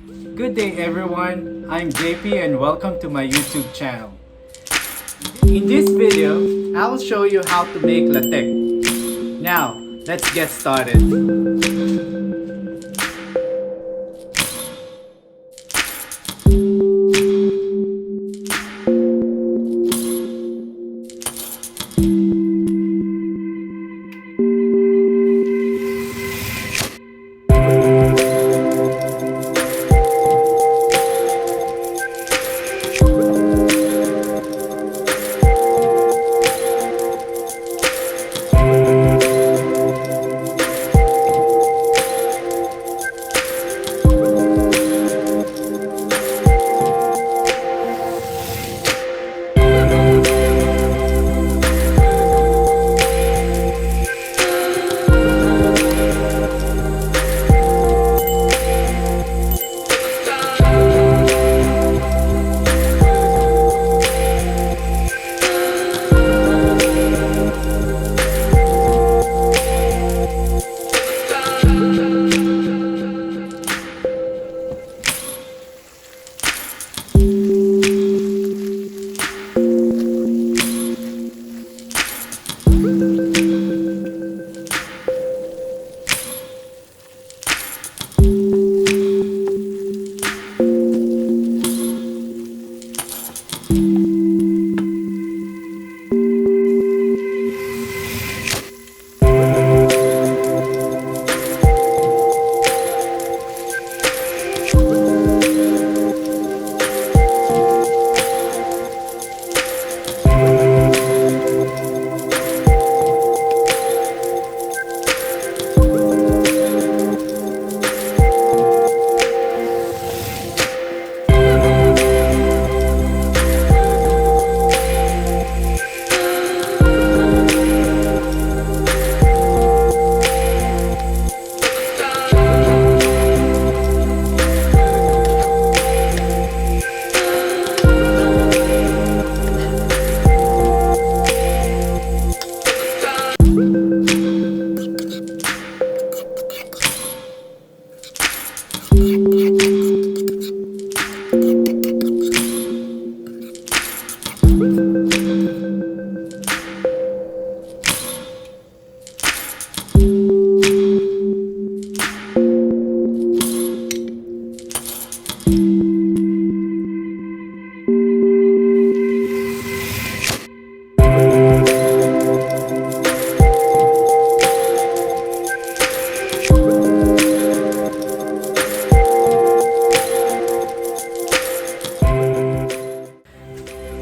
Good day everyone, I'm JP and welcome to my YouTube channel. In this video, I will show you how to make latik. Now, let's get started.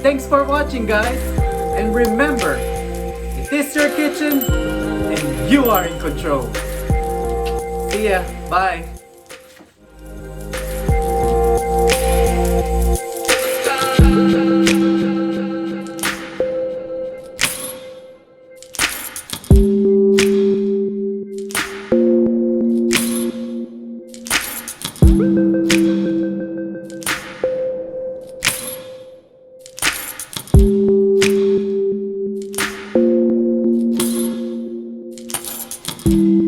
Thanks for watching guys, and remember, it is your kitchen and you are in control. See ya, bye! you